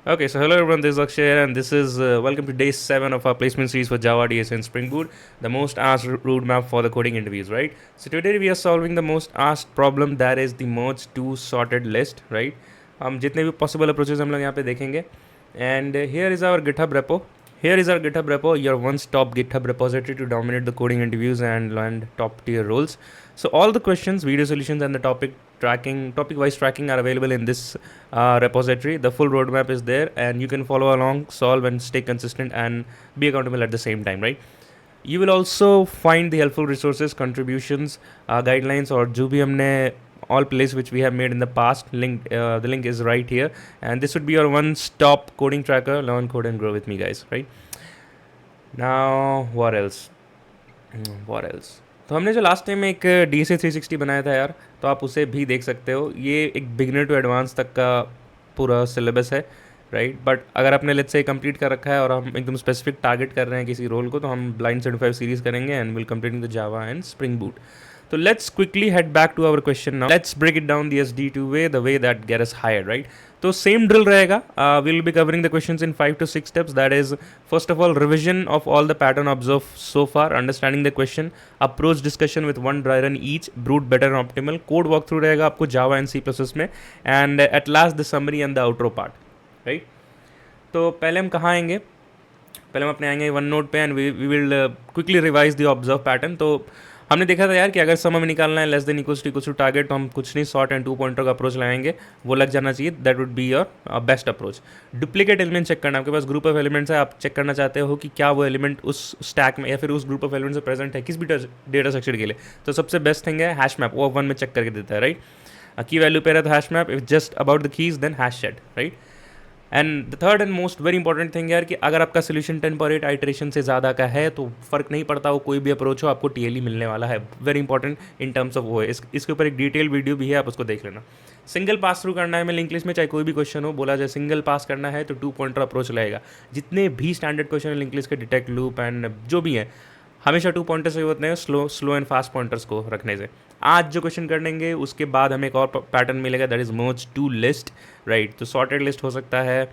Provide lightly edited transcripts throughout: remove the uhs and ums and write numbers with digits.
Okay, so hello everyone, this is Akshay here, and this is welcome to day 7 of our placement series for Java, DS, and Spring Boot, the most asked roadmap for the coding interviews, right? So today we are solving the most asked problem, that is the merge to sorted list, right? हम जितने भी possible approaches हम लोग यहाँ पे देखेंगे and here is our GitHub repo. Here is our GitHub repo, your one-stop GitHub repository to dominate the coding interviews and land top-tier roles. So all the questions, video solutions, and the topic-wise tracking are available in this repository. The full roadmap is there, and you can follow along, solve, and stay consistent and be accountable at the same time, right? You will also find the helpful resources, contributions, guidelines, और जो भी हमने all plays which we have made in the past. The link is right here, and this would be your one-stop coding tracker. Learn, code, and grow with me, guys. Right now, what else? What else? तो हमने जो last time एक DSA 360 बनाया था यार, तो आप उसे भी देख सकते हो. ये एक बिगिनर टू एडवांस तक का पूरा सिलेबस है, राइट. बट अगर आपने लेट्स से कंप्लीट कर रखा है और हम एकदम स्पेसिफिक टारगेट कर रहे हैं किसी रोल को, तो हम ब्लाइंड 75 सीरीज करेंगे and will completing the Java and spring boot. So let's quickly head back to our question now. Let's break it down the SD2 way, the way that get us hired, right? तो same drill रहेगा. We'll be covering the questions in 5 to 6 steps. That is, first of all, revision of all the pattern observed so far, understanding the question, approach discussion with one dry run each, brute better and optimal, code walkthrough रहेगा आपको Java and C++ में, and at last the summary and the outro part, right? तो पहले हम कहाँ आएंगे? पहले हम अपने आएंगे वन नोट पे and we will quickly revise the observe pattern. तो हमने देखा था यार कि अगर सम हमें निकालना है less than equals to target, तो हम कुछ नहीं, शॉर्ट एंड 2 पॉइंटर का अप्रोच लगाएंगे, वो लग जाना चाहिए. That would be your best approach. Duplicate element check करना, आपके पास ग्रुप ऑफ एलिमेंट्स है, आप चेक करना चाहते हो कि क्या वो एलिमेंट उस स्टैक में या फिर उस ग्रुप ऑफ एलिमेंट से प्रेजेंट है किस भी डेटा स्ट्रक्चर के लिए. तो सबसे बेस्ट थिंग है हैश मैप, वो 1 में चेक करके देता है, राइट. की वैल्यू पे रहता है hash map, if just about the keys then hash set, right. And the third and most very important thing यार कि अगर आपका सोल्यूशन 10 पर 8 आइटरेशन से ज़्यादा का है तो फ़र्क नहीं पड़ता, वो कोई भी अप्रोच हो, आपको टीएलई मिलने वाला है. Very important in terms of वो है. इसके ऊपर एक डिटेल वीडियो भी है, आप उसको देख लेना. सिंगल पास थ्रू करना है, मैं लिंक लिस्ट में चाहे कोई भी क्वेश्चन हो, बोला जाए सिंगल पास करना है तो 2 पॉइंटर अप्रोच रहेगा. जितने भी स्टैंडर्ड क्वेश्चन है लिंक लिस्ट के, डिटेक्ट लूप एंड जो भी है, हमेशा 2 पॉइंटर्स ही होते हैं, स्लो एंड फास्ट पॉइंटर्स को रखने से. आज जो क्वेश्चन करेंगे उसके बाद हमें एक और पैटर्न मिलेगा, that is merge two list, right. तो सॉर्टेड लिस्ट हो सकता है,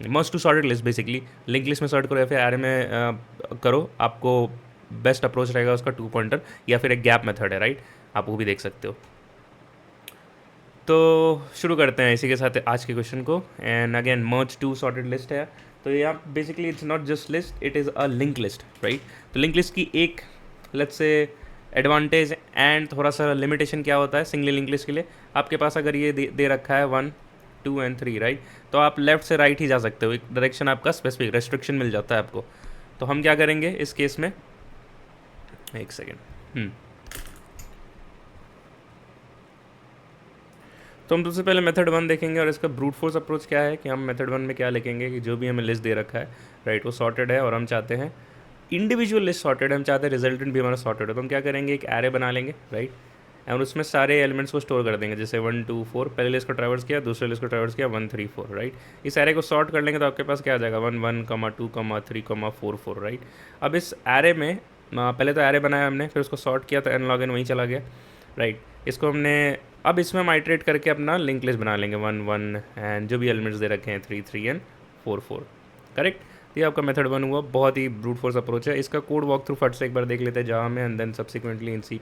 merge two sorted list basically. Link list में सर्ट करो या फिर आर में करो, आपको बेस्ट अप्रोच रहेगा उसका 2 पॉइंटर, या फिर एक गैप मेथड है, राइट. आप वो भी देख सकते हो. तो शुरू करते हैं इसी के साथ आज के क्वेश्चन को. And again merge two sorted list है, तो यहाँ basically it's not just list, it is a link list, right. तो लिंक लिस्ट की एक लेट्स से एडवांटेज एंड थोड़ा सा लिमिटेशन क्या होता है सिंगल लिंक लिस्ट के लिए. आपके पास अगर ये दे रखा है 1, 2 एंड 3, राइट, तो आप लेफ्ट से राइट ही जा सकते हो. एक डायरेक्शन आपका स्पेसिफिक रेस्ट्रिक्शन मिल जाता है आपको. तो हम क्या करेंगे इस केस में, एक सेकेंड. तो हम सबसे पहले मेथड 1 देखेंगे और इसका ब्रूट फोर्स अप्रोच क्या है कि हम मेथड 1 में क्या लिखेंगे कि जो भी हमें लिस्ट दे रखा है, राइट, वो सॉर्टेड है और हम चाहते हैं इंडिविजुअल लिस्ट सॉर्टेड है, हम चाहते हैं रिजल्टेंट भी हमारा सॉर्टेड है. तो हम क्या करेंगे, एक एरे बना लेंगे, राइट, और उसमें सारे एलिमेंट्स को स्टोर कर देंगे. जैसे 1, 2, 4 पहले लिस्ट को ट्रैवर्स किया, दूसरे लिस्ट को ट्रैवर्स किया 1, 3, 4, राइट. इस एरे को सॉर्ट कर लेंगे तो आपके पास क्या आ जाएगा 1, 1, 2, 3, 4, 4, राइट. अब इस एरे में पहले तो एरे बनाया हमने, फिर उसको सॉर्ट किया तो एन लॉग एन वहीं चला गया, राइट. इसको हमने अब इसमें हम आइट्रेट करके अपना लिंक लिस्ट बना लेंगे 1, 1 एंड जो भी एलिमेंट्स दे रखे हैं 3, 3 एंड 4, 4, करेक्ट. ये आपका मेथड 1 हुआ. बहुत ही ब्रूट फोर्स अप्रोच है. इसका कोड वॉक थ्रू फट से एक बार देख लेते हैं जावा में and then subsequently in C++.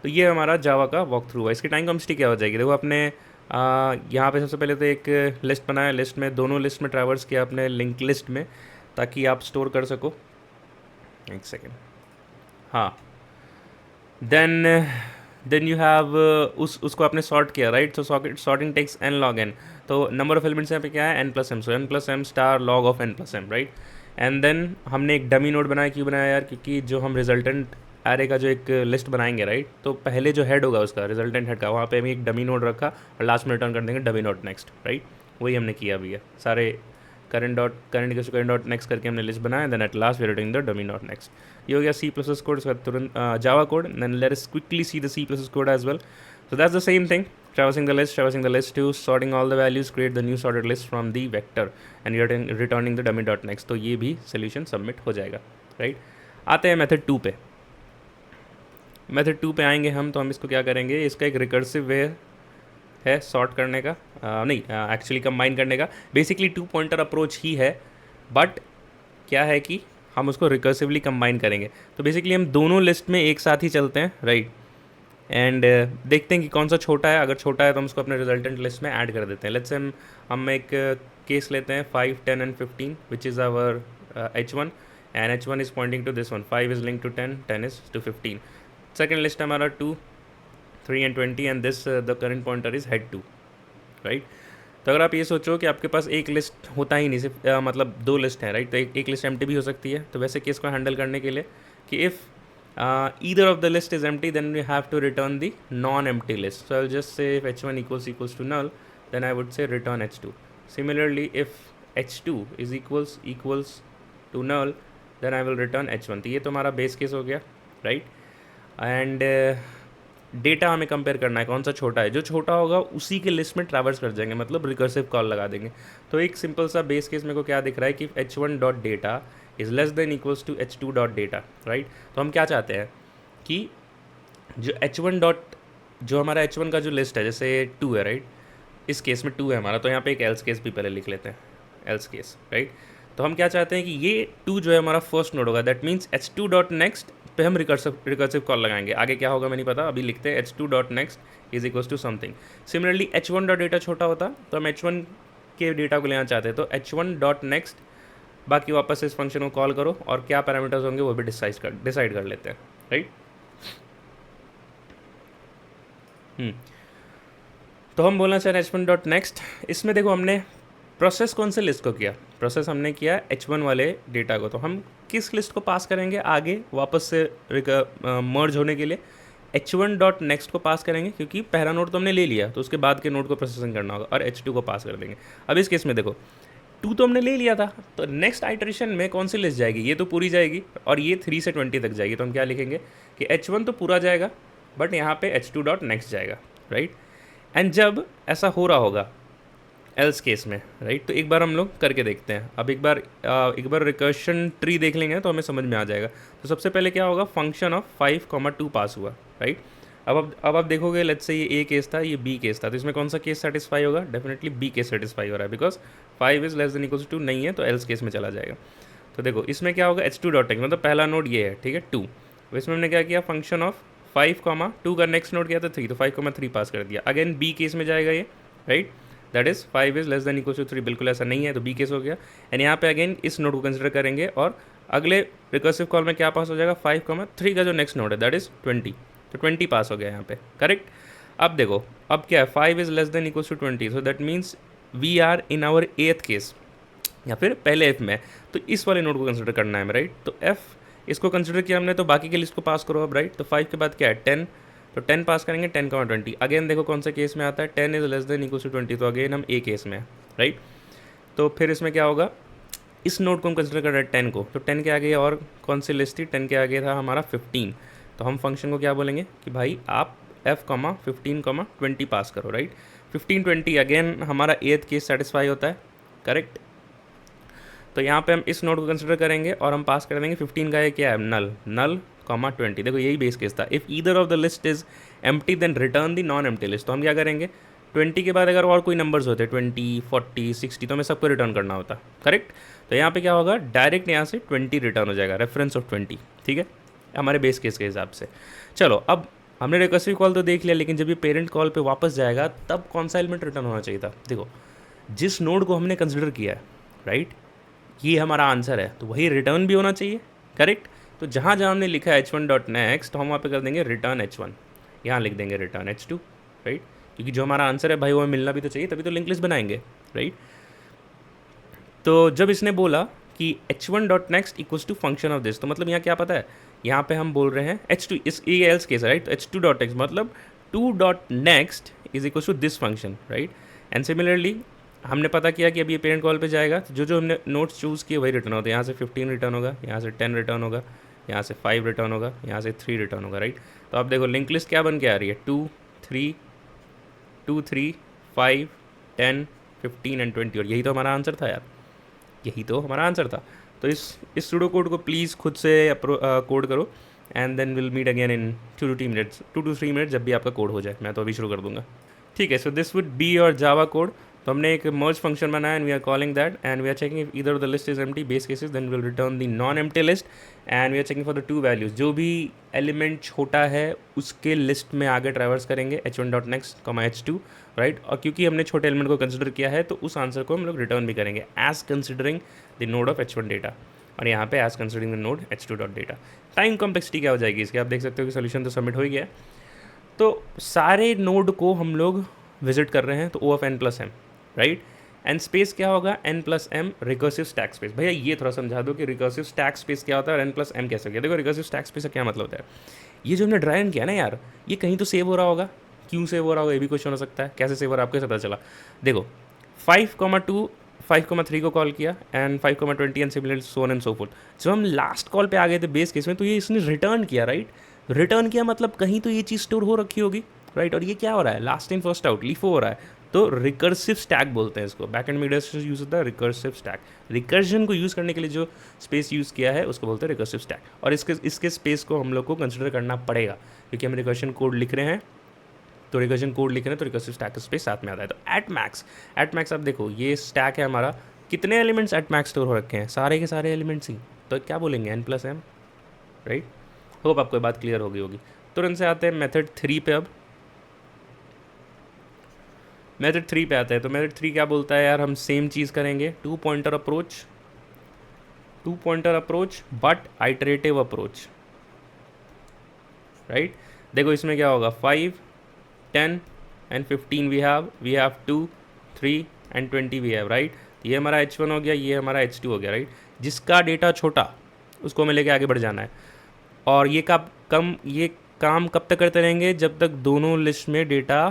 तो ये हमारा जावा का वॉक थ्रू है. इसकी टाइम कॉम्प्लेक्सिटी क्या हो जाएगी, देखो आपने यहाँ पे सबसे पहले तो एक लिस्ट बनाया, लिस्ट में दोनों लिस्ट में ट्रैवर्स किया अपने लिंक लिस्ट में ताकि आप स्टोर कर सको. एक सेकेंड. हाँ, देन यू हैव उसको आपने सॉर्ट किया, राइट. तो sorting takes n log n. तो नंबर ऑफ एलिमेंट्स यहाँ पे क्या है n+m, so n+m star log of n+m, right. And then हमने एक डमी नोड बनाया. क्यों बनाया यार, क्योंकि जो हम रिजल्टेंट एरे का जो एक लिस्ट बनाएंगे, राइट, तो पहले जो हेड होगा उसका रिजल्टेंट हेड का, वहाँ पे हम एक डमी नोड रखा और लास्ट में रिटर्न कर देंगे डमी नोट नेक्स्ट, राइट. वही हमने किया भी है. सारे करंट डॉट नेक्स्ट करके हमने लिस्ट बनाया, then at last we returning the dummy not next. ये हो गया C++ कोड. इसका तुरंत Java code. Then let us quickly see the C++ code as well. So that's the same thing. Traversing the list to sorting all the values, create the new sorted list from the vector and returning the dummy dot next. तो ये भी solution submit हो जाएगा, right? आते हैं method 2 पे. Method 2 पे आएंगे हम, तो हम इसको क्या करेंगे, इसका एक रिकर्सिव वे है सॉर्ट करने का, नहीं एक्चुअली कंबाइन करने का, बेसिकली टू पॉइंटर अप्रोच ही है, बट क्या है कि हम उसको रिकर्सिवली कंबाइन करेंगे। तो बेसिकली हम दोनों लिस्ट में एक साथ ही चलते हैं, राइट, एंड देखते हैं कि कौन सा छोटा है। अगर छोटा है तो हम उसको अपने रिजल्टेंट लिस्ट में ऐड कर देते हैं। लेट्स से हम एक केस लेते हैं 5, 10 and 15 which is our H1 and H1 is pointing to this one, 5 is link to 10, 10 is to 15। Second list हमारा 2, 3 and 20 and this the current pointer is head 2, right. तो अगर आप ये सोचो कि आपके पास एक लिस्ट होता ही नहीं, सिर्फ मतलब दो लिस्ट हैं, राइट, तो एक लिस्ट एम्प्टी भी हो सकती है। तो वैसे केस को हैंडल करने के लिए कि if either of the list is empty, then we have to return the non-empty list. So I'll just say if h1 equals to null, then I would say return h2. Similarly, if h2 is equals to null, then I will return h1. तो ये तो हमारा base case हो गया, right. And data हमें compare करना है कौन सा छोटा है, जो छोटा होगा उसी के लिस्ट में ट्रैवर्स कर जाएंगे, मतलब रिकर्सिव कॉल लगा देंगे। तो एक सिंपल सा बेस केस मेरे को क्या दिख रहा है कि h1 dot data is less than equals to h2 dot data, right. तो हम क्या चाहते हैं कि जो h1 डॉट, जो हमारा h1 का जो लिस्ट है, जैसे 2 है, राइट, इस केस में 2 है हमारा, तो यहाँ पे एक एल्स केस भी पहले लिख लेते हैं, एल्स केस, राइट। तो हम क्या चाहते हैं कि ये 2 जो है हमारा फर्स्ट नोड होगा, that means h2 dot next पे हम रिकर्सिव कॉल लगाएंगे। आगे क्या होगा मैं नहीं पता, अभी लिखते हैं h2 dot next is equals to something. Similarly h1 dot data छोटा होता तो हम h1 के डेटा को लेना चाहते हैं, तो h1 डॉट नेक्स्ट, बाकी वापस इस फंक्शन को कॉल करो और क्या पैरामीटर्स होंगे वो भी डिसाइड कर लेते हैं, राइट। तो हम बोलना चाह रहे हैं h1 डॉट नेक्स्ट। इसमें देखो हमने प्रोसेस कौन से लिस्ट को किया, प्रोसेस हमने किया h1 वाले डेटा को। तो हम किस लिस्ट को पास करेंगे आगे वापस से मर्ज होने के लिए, h1 डॉट नेक्स्ट को पास करेंगे, क्योंकि पहला नोड तो हमने ले लिया, तो उसके बाद के नोड को प्रोसेसिंग करना होगा, और h2 को पास कर देंगे। अब इस केस में देखो 2 तो हमने ले लिया था, तो नेक्स्ट आइटरेशन में कौन सी लिस्ट जाएगी, ये तो पूरी जाएगी और ये 3 से 20 तक जाएगी। तो हम क्या लिखेंगे कि h1 तो पूरा जाएगा, बट यहाँ पे h2 डॉट नेक्स्ट जाएगा, राइट। एंड जब ऐसा हो रहा होगा एल्स केस में, राइट, तो एक बार हम लोग करके देखते हैं। अब एक बार रिकर्शन ट्री देख लेंगे तो हमें समझ में आ जाएगा। तो सबसे पहले क्या होगा, फंक्शन ऑफ 5, 2 पास हुआ, राइट। अब आप देखोगे, लेट्स से ये ए केस था, ये बी केस था, तो इसमें कौन सा केस सेटिस्फाई होगा, डेफिनेटली बी केस सेटिस्फाई हो रहा है, because 5 is less than equals to नहीं है, तो एल्स केस में चला जाएगा। तो देखो इसमें क्या होगा, h2 डॉट नेक्स्ट, मतलब पहला नोड ये है, ठीक है, 2। तो इसमें हमने क्या किया, फंक्शन ऑफ 5, 2 का नेक्स्ट नोड किया था 3, तो 5, 3 पास कर दिया। अगेन बी केस में जाएगा ये, right, that is 5 is less than equal to 3, बिल्कुल ऐसा नहीं है, तो बी केस हो गया। एंड यहाँ पे अगेन इस नोड को कंसिडर करेंगे और अगले रिकर्सिव कॉल में क्या पास हो जाएगा, 5, 3 का जो नेक्स्ट नोड है दैट इज़ 20, तो 20 पास हो गया यहाँ पे, करेक्ट। अब देखो अब क्या है, 5 is less than equal to 20, so that means we are in our 8th case, या फिर पहले एफ में, तो इस वाले नोड को कंसिडर करना है, राइट। तो एफ इसको कंसिडर किया हमने, तो बाकी के लिस्ट को पास करो अब, राइट। तो 5 के बाद क्या है, 10, तो 10 पास करेंगे, 10, 20। अगेन देखो कौन सा केस में आता है, 10 is less than equal to 20, तो अगेन हम ए केस में है, राइट। तो फिर इसमें क्या होगा, इस नोड को हम कंसिडर कर रहे हैं 10 को, तो 10 के आगे और कौन सी लिस्ट थी, 10 के आगे था हमारा 15। तो हम फंक्शन को क्या बोलेंगे कि भाई आप f, 15, 20 पास करो, राइट। 15, 20 अगेन हमारा 8th केस सेटिस्फाई होता है, करेक्ट। तो यहाँ पे हम इस नोड को कंसिडर करेंगे और हम पास कर देंगे 15 का ये क्या है, नल, 20। देखो यही बेस केस था, if either of the list is empty then return the non empty list. तो हम क्या करेंगे, 20 के बाद अगर और कोई नंबर्स होते 20, 40, 60, तो हमें सबको रिटर्न करना होता, करेक्ट। तो यहाँ पे क्या होगा, डायरेक्ट यहाँ से 20 रिटर्न हो जाएगा, रेफरेंस ऑफ 20, ठीक है, हमारे बेस केस के हिसाब से। चलो अब हमने रिकर्सिव कॉल तो देख लिया, लेकिन जब ये पेरेंट कॉल पे वापस जाएगा तब कौन सा एलिमेंट रिटर्न होना चाहिए था। देखो जिस नोड को हमने कंसिडर किया है, राइट, ये हमारा आंसर है, तो वही रिटर्न भी होना चाहिए, करेक्ट। तो जहाँ जहाँ हमने लिखा है h1 डॉट नेक्स्ट, तो हम वहाँ पे कर देंगे रिटर्न h1, यहाँ लिख देंगे रिटर्न h2, राइट, क्योंकि जो हमारा आंसर है भाई वो मिलना भी तो चाहिए, तभी तो लिंक लिस्ट बनाएंगे, राइट। तो जब इसने बोला कि h1 dot next equals to function of this, तो मतलब यहाँ क्या पता है, यहाँ पे हम बोल रहे हैं h2, इस ये एल्स केस है, राइट। तो h2 डॉट नेक्स्ट मतलब 2 dot next is equals to this function, right. And similarly हमने पता किया कि अब ये पेरेंट कॉल पे जाएगा, तो जो जो हमने नोट्स चूज़ किए वही रिटर्न होते हैं। यहाँ से 15 रिटर्न होगा, यहाँ से 10 रिटर्न होगा, यहाँ से 5 रिटर्न होगा, यहाँ से 3 रिटर्न होगा, राइट। तो आप देखो लिंक लिस्ट क्या बन के आ रही है, 2, 3, 5, 10, 15 एंड 20, और यही तो हमारा आंसर था यार, यही तो हमारा आंसर था। तो इस सूडो कोड को प्लीज़ खुद से कोड करो, and then will meet again in 2 to 3 minutes, 2 to 3 minutes, जब भी आपका कोड हो जाए। मैं तो अभी शुरू कर दूँगा। ठीक है, so this would be your Java code. तो हमने एक मर्ज फंक्शन बनाया and we are calling that and we are checking if either of the list is empty base cases, then will return the non empty list and we are checking for the two values. जो भी element छोटा है उसके list में आगे traverse करेंगे h1 dot next comma h2, right. और क्योंकि हमने छोटे एलिमेंट को कंसिडर किया है तो उस आंसर को हम लोग रिटर्न भी करेंगे as considering the node of h1 data, और यहाँ पे as considering the node h2 dot data. Time complexity क्या हो जाएगी इसके, आप देख सकते हो कि सोल्यूशन तो सबमिट हो ही गया। तो सारे नोड को हम लोग विजिट कर रहे हैं, तो O of N plus M, right. N space क्या होगा, N plus M recursive stack space. भैया ये थोड़ा समझा दो कि रिकर्सिव स्टैक स्पेस क्या होता है और एन प्लस एम कैसे हो गया। देखो रिकर्सिव स्टैक स्पेस का क्या मतलब होता है, ये जो हमने ड्राई रन किया ना यार, ये कहीं तो सेव हो रहा होगा। क्यों सेव हो रहा होगा ये भी क्वेश्चन हो सकता है, कैसे सेव हो रहा है आपको कैसे पता चला। देखो 5,2 5,3 को कॉल किया and 5,20 and similar so on and so fourth. जब हम लास्ट कॉल पे आ गए थे बेस केस में, तो ये इसने रिटर्न किया, राइट। रिटर्न किया मतलब कहीं तो ये चीज़ स्टोर हो रखी होगी, राइट। और ये क्या हो रहा है, last in first out LIFO हो रहा है, तो रिकर्सिव स्टैक बोलते हैं इसको। बैक एंड मीडिया यूज होता है रिकर्सिव स्टैक। रिकर्जन को यूज़ करने के लिए जो स्पेस यूज़ किया है उसको बोलते हैं रिकर्सिव स्टैक। और इसके स्पेस को हम लोग को कंसिडर करना पड़ेगा क्योंकि हम रिकर्शन कोड लिख रहे हैं, तो रिकर्जन कोड लिख रहे हैं तो रिकर्सिव स्टैक स्पेस साथ में आता है। तो एट मैक्स आप देखो ये स्टैक है हमारा, कितने एलिमेंट्स एट मैक्स स्टोर हो रखे हैं, सारे के सारे एलिमेंट्स ही। तो क्या बोलेंगे n plus M, right. Hope आपको बात क्लियर होगी। तुरंत से आते हैं मेथड 3 पे। अब मेथड 3 पे आते हैं, तो मेथड 3 क्या बोलता है यार, हम सेम चीज़ करेंगे, two pointer approach but iterative approach, right. देखो इसमें क्या होगा, 5, 10 and 15 we have 2, 3 and 20 we have, right. ये हमारा h1 हो गया, ये हमारा h2 हो गया, राइट। जिसका डेटा छोटा उसको हमें लेके आगे बढ़ जाना है। और ये काम कब तक करते रहेंगे, जब तक दोनों लिस्ट में डेटा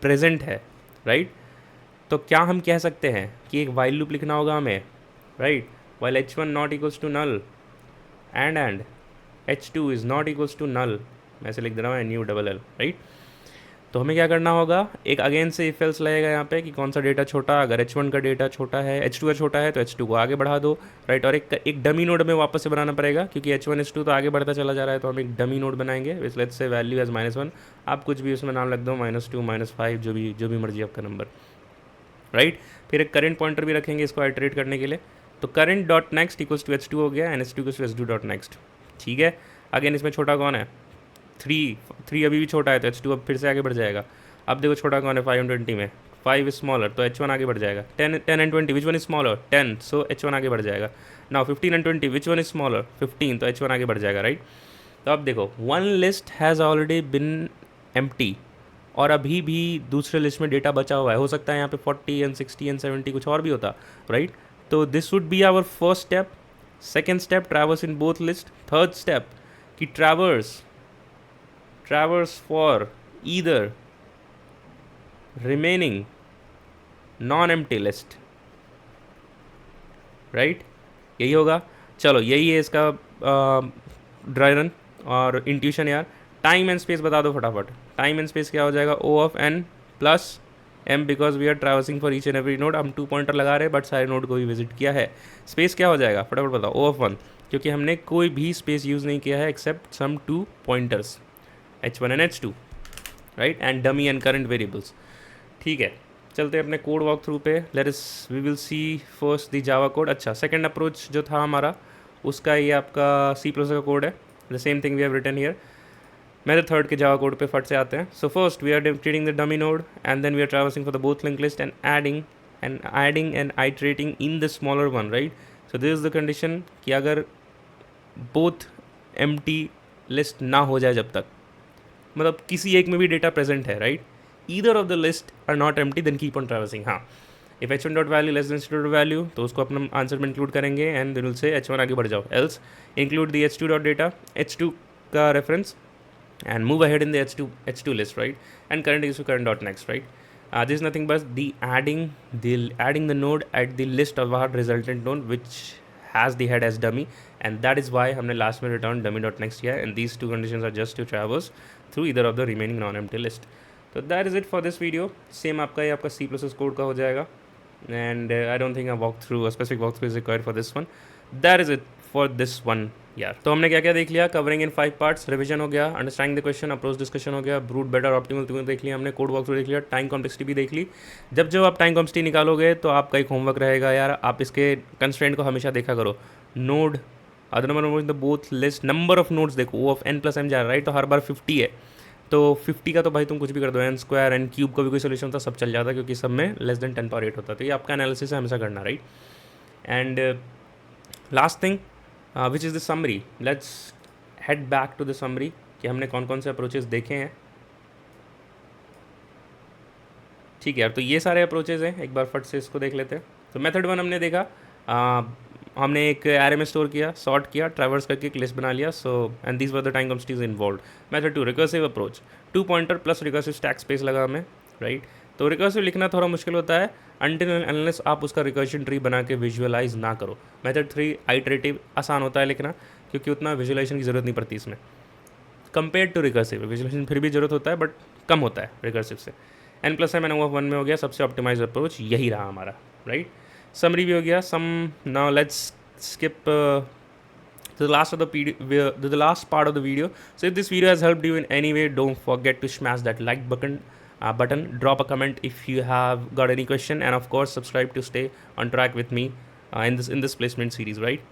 प्रेजेंट है, राइट। तो क्या हम कह सकते हैं कि एक वाइल लूप लिखना होगा हमें, right. While h1 not equals to null and h2 is not equals to null, मैं ऐसे लिख दे रहा हूँ NULL, राइट। तो हमें क्या करना होगा, एक अगेन से इफ एल्स लगेगा यहाँ पे कि कौन सा डेटा छोटा, अगर h1 का डेटा छोटा है, h2 का छोटा है तो h2 को आगे बढ़ा दो, राइट। और एक डमी नोड में वापस से बनाना पड़ेगा क्योंकि h1 h2 तो आगे बढ़ता चला जा रहा है, तो हम एक डमी नोड बनाएंगे विच लेट्स से वैल्यू एज -1। आप कुछ भी उसमें नाम लग दो, -2 -5 जो भी मर्जी आपका नंबर, राइट। फिर एक करंट पॉइंटर भी रखेंगे इसको आइटरेट करने के लिए। तो current dot next equals to h2 हो गया and h2 equals to h2 dot next, ठीक है। अगेन इसमें छोटा कौन है, 3 अभी भी छोटा है तो h2 अब फिर से आगे बढ़ जाएगा। अब देखो छोटा कौन है 5 और 20 में, 5 इज स्मॉलर तो h1 आगे बढ़ जाएगा। 10 and 20 which one is smaller, 10 so h1 आगे बढ़ जाएगा। Now 15 and 20 which one is smaller, 15 तो h1 आगे बढ़ जाएगा, राइट। तो अब देखो one list has already been empty और अभी भी दूसरे लिस्ट में डेटा बचा हुआ है, हो सकता है यहाँ पे 40 एंड 60 एंड 70 कुछ और भी होता, राइट। तो this would be our first step. Second step traverse in both list. Third step कि traverse for either remaining non-empty list, right. यही होगा। चलो यही है इसका ड्राई रन और इंट्यूशन। यार टाइम एंड स्पेस बता दो फटाफट। टाइम एंड स्पेस क्या हो जाएगा, O of n plus m because we are traversing for each and every node. हम 2 पॉइंटर लगा रहे हैं बट सारे नोड को भी विजिट किया है। स्पेस क्या हो जाएगा फटाफट बताओ, O ऑफ 1 क्योंकि हमने कोई भी स्पेस यूज़ नहीं किया है except some 2 pointers h1 and h2, राइट, and dummy and current variables. ठीक है, चलते हैं अपने कोड वॉक थ्रू पे। We will see first the Java code. अच्छा, सेकंड अप्रोच जो था हमारा उसका ये आपका C++ का कोड है, the same thing we have written here. Method third के जावा कोड पे फट से आते हैं। So first we are treating the dummy node and then we are traversing for the both link list and adding and iterating in the smaller one, right. So this is the condition कि अगर both empty list ना हो जाए जब तक, मतलब किसी एक में भी डेटा प्रेजेंट है, right, either of the list are not empty then keep on traversing। हाँ, if h1 dot value less than h2 dot value तो उसको अपना आंसर में इंक्लूड करेंगे and then we'll say h1 आगे बढ़ जाओ, else include the h2 dot data, h2 का reference and move ahead in the h2 list, right, and current is to current dot next, right. This is nothing but the adding the node at the list of our resultant node which has the head as dummy, and that is why हमने last में return dummy dot next किया, and these two conditions are just to traverse through either of the remaining non-empty list। तो that is it for this video. Same आपका ये आपका C++ code का हो जाएगा and I don't think I walk through a specific walk through is required for this one. That is it for this one यार। तो हमने क्या क्या देख लिया, कवरिंग इन 5 पार्ट्स, रिवीजन हो गया, understanding the question, approach discussion हो गया, ब्रूट बेटर ऑप्टिमल तीनों देख लिया हमने, कोड वॉक देख लिया, टाइम कॉम्प्लेक्सिटी भी देख ली। जब आप टाइम कॉम्प्लेक्सिटी निकालोगे तो आपका एक होमवर्क रहेगा यार, आप इसके कंस्ट्रेंट को हमेशा देखा करो। Node other number in the both list, number of nodes देखो, वो ऑफ एन प्लस एम जा रहा है राइट, तो हर बार 50 है, तो 50 का तो भाई तुम कुछ भी कर दो, एन स्क्वायर एन क्यूब का भी कोई सोल्यूशन होता सब चल जाता, क्योंकि सब में लेस देन 10 पावर 8 होता है। तो ये आपका एनालिसिस है, हमेशा करना right. And last thing which is the summary, let's head back to the summary कि हमने कौन कौन से अप्रोचेस देखे हैं। ठीक है यार, तो ये सारे अप्रोचेस हैं, एक बार फट से इसको देख लेते हैं। तो मेथड 1 हमने देखा, हमने एक एरे में स्टोर किया, सॉर्ट किया, ट्रैवर्स करके एक लिस्ट बना लिया, so and these were the time complexities involve. Method 2 recursive approach, 2 pointer plus recursive stack space लगा हमें राइट। तो रिकर्सिव लिखना थोड़ा मुश्किल होता है अनटिल अनलेस आप उसका रिकर्शन ट्री बना के विजुअलाइज ना करो। मेथड 3 आइटरेटिव, आसान होता है लिखना क्योंकि उतना विजुअलाइजेशन की ज़रूरत नहीं पड़ती इसमें कंपेयर टू रिकर्सिव। विजुअलाइजेशन फिर भी ज़रूरत होता है बट कम होता है रिकर्सिव से। N plus m n O 1 में हो गया, सबसे ऑप्टिमाइज अप्रोच यही रहा हमारा राइट। समरी भी हो गया, so now let's skip to the last of the last part of the video. So if this video has helped you in any way, don't forget to smash that like button, drop a comment if you have got any question, and of course subscribe to stay on track with me in this placement series right.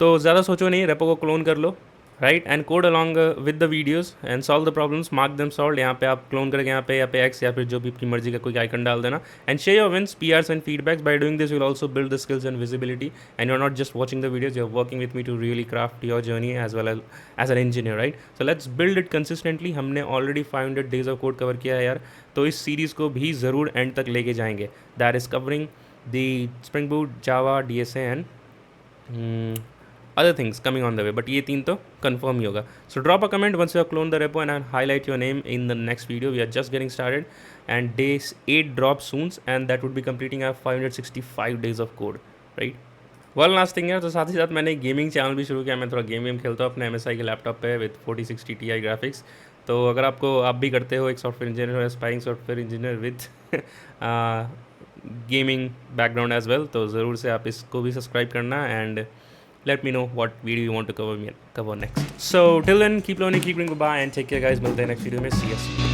तो ज़्यादा सोचो नहीं, repo को clone कर लो right, and code along with the videos and solve the problems, mark them solve. यहाँ पे आप क्लोन करके यहाँ पे एक्स या फिर जो भी आपकी मर्जी का कोई आइकन डाल देना, and share your wins, PRs and feedbacks. By doing this you will also build the skills and visibility, and you are not just watching the videos, you are working with me to really craft your journey as well as an engineer right. So let's build it consistently. हमने already 500 days of code cover किया है यार, तो इस series को भी ज़रूर and तक लेके जाएंगे। That is covering the spring boot, Java, DSA and other things coming on the way, but ये तीन तो confirm ही होगा। So drop a comment once you have cloned the repo and I'll highlight your name in the next video. We are just getting started and day 8 drops soon and that would be completing our 565 days of code, right? One last thing है, तो साथ ही साथ मैंने gaming channel भी शुरू किया। मैं थोड़ा गेम खेलता हूँ अपने MSI के लैपटॉप पे विद 4060 Ti ग्राफिक्स। तो अगर आप भी करते हो, एक सॉफ्टवेयर इंजीनियर हो, aspiring software engineer with gaming background as well, तो ज़रूर से आप इसको भी सब्सक्राइब करना एंड let me know what video you want to cover next. So till then, keep learning, keep doing, goodbye and take care guys. Milte next video mein, see you.